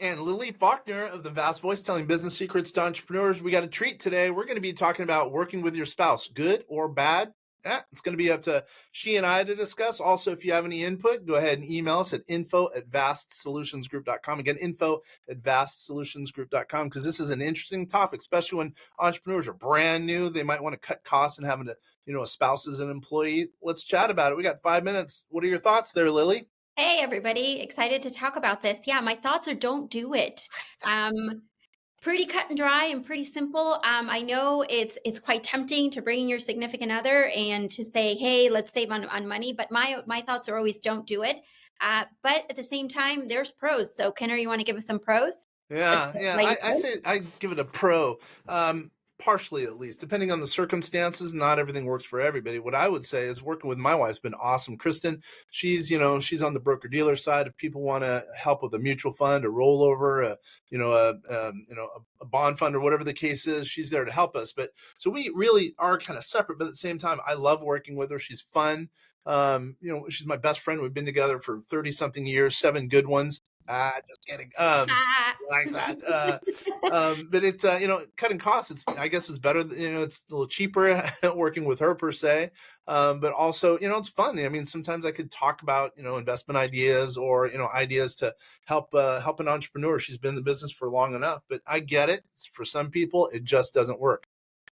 And Lily Faulkner of the Vast Voice Telling Business Secrets to Entrepreneurs. We got a treat today. We're going to be talking about working with your spouse, good or bad. It's going to be up to she and I to discuss. Also, if you have any input, go ahead and email us at info@vastsolutionsgroup.com. Again, info@vastsolutionsgroup.com, because this is an interesting topic, especially when entrepreneurs are brand new. They might want to cut costs and having a spouse as an employee. Let's chat about it. We got 5 minutes. What are your thoughts there, Lily? Hey, everybody. Excited to talk about this. Yeah, my thoughts are don't do it. Pretty cut and dry and pretty simple. I know it's quite tempting to bring in your significant other and to say, hey, let's save on money. But my thoughts are always don't do it. But at the same time, there's pros. So Kenner, you want to give us some pros? Yeah. I say I give it a pro, partially at least, depending on the circumstances. Not everything works for everybody. What I would say is working with my wife's been awesome. Kristen, she's on the broker dealer side. If people want to help with a mutual fund, a rollover, a bond fund, or whatever the case is, she's there to help us. But so we really are kind of separate, but at the same time, I love working with her. She's fun. She's my best friend. We've been together for 30 something years, 7 good ones. Just kidding. Like that. But it's, cutting costs, I guess it's better, it's a little cheaper working with her per se. But also, it's fun. I mean, sometimes I could talk about, investment ideas or, ideas to help an entrepreneur. She's been in the business for long enough, but I get it. For some people, it just doesn't work.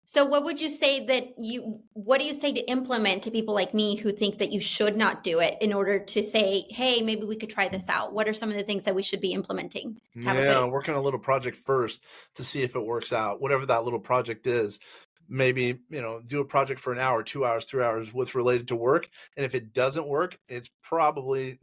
So what do you say to implement to people like me who think that you should not do it in order to say, hey, maybe we could try this out? What are some of the things that we should be implementing? Work on a little project first to see if it works out, whatever that little project is. Maybe, do a project for an hour, 2 hours, 3 hours with related to work. And if it doesn't work, it's probably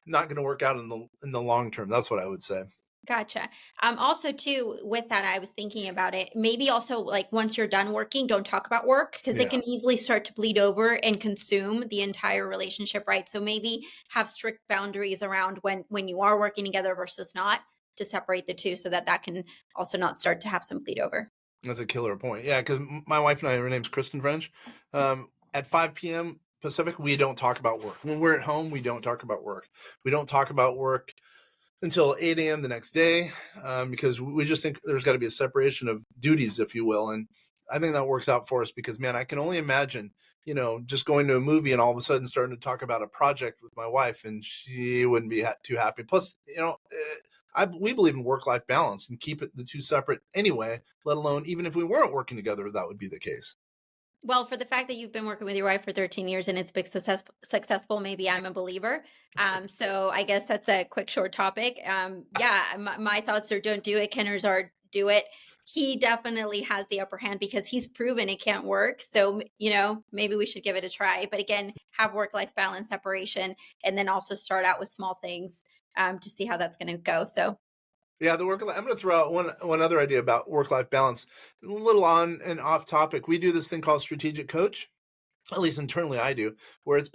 not going to work out in the long term. That's what I would say. Gotcha. Also too, with that, I was thinking about it. Maybe also like once you're done working, don't talk about work because it can easily start to bleed over and consume the entire relationship, right? So maybe have strict boundaries around when you are working together versus not, to separate the two so that can also not start to have some bleed over. That's a killer point. Yeah, because my wife and I, her name's Kristen French. At 5 p.m. Pacific, we don't talk about work. When we're at home, we don't talk about work. We don't talk about work until 8 a.m. the next day, because we just think there's got to be a separation of duties, if you will. And I think that works out for us because, man, I can only imagine, just going to a movie and all of a sudden starting to talk about a project with my wife, and she wouldn't be too happy. Plus, we believe in work-life balance and keep the two separate anyway, let alone even if we weren't working together, that would be the case. Well, for the fact that you've been working with your wife for 13 years and it's been successful, maybe I'm a believer. So I guess that's a quick, short topic. My thoughts are don't do it. Kenner's are do it. He definitely has the upper hand because he's proven it can't work. So, maybe we should give it a try. But again, have work-life balance, separation, and then also start out with small things to see how that's going to go. So. Yeah, I'm going to throw out one other idea about work-life balance. A little on and off topic. We do this thing called strategic coach. At least internally I do, where it's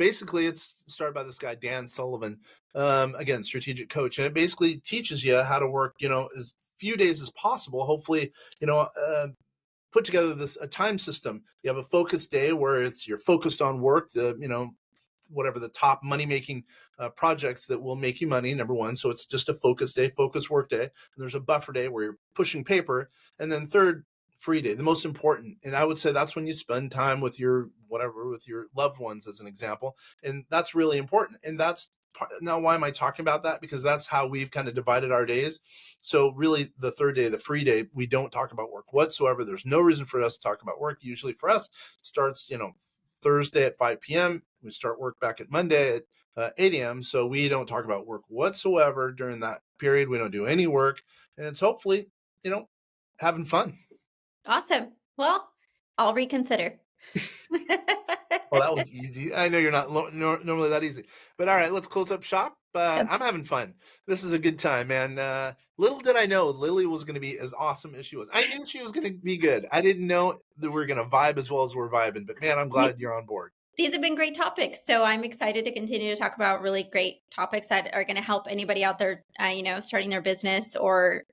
started by this guy, Dan Sullivan, again, strategic coach. And it basically teaches you how to work, as few days as possible. Hopefully, put together a time system. You have a focused day where you're focused on work, whatever the top money-making projects that will make you money, number one. So it's just a focused day, focused work day. And there's a buffer day where you're pushing paper. And then third, free day, the most important. And I would say that's when you spend time with your loved ones, as an example. And that's really important. And that's now, why am I talking about that? Because that's how we've kind of divided our days. So really the third day, the free day, we don't talk about work whatsoever. There's no reason for us to talk about work. Usually for us, it starts, Thursday at 5 p.m. We start work back at Monday at 8 a.m. So we don't talk about work whatsoever during that period. We don't do any work. And it's hopefully, having fun. Awesome. Well, I'll reconsider. Well, that was easy. I know you're not normally that easy. But all right, let's close up shop. I'm having fun. This is a good time, man. Little did I know Lily was going to be as awesome as she was. I knew she was going to be good. I didn't know that we were going to vibe as well as we're vibing. But, man, I'm glad you're on board. These have been great topics. So I'm excited to continue to talk about really great topics that are going to help anybody out there, starting their business or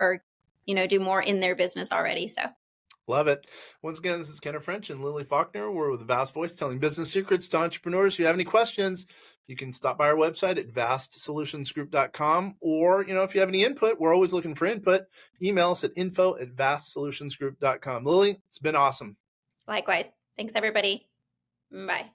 do more in their business already. So. Love it. Once again, this is Kenneth French and Lily Faulkner. We're with Vast Voice, telling business secrets to entrepreneurs. If you have any questions, you can stop by our website at vastsolutionsgroup.com. Or, if you have any input, we're always looking for input. Email us at info@vastsolutionsgroup.com. Lily, it's been awesome. Likewise. Thanks, everybody. Bye.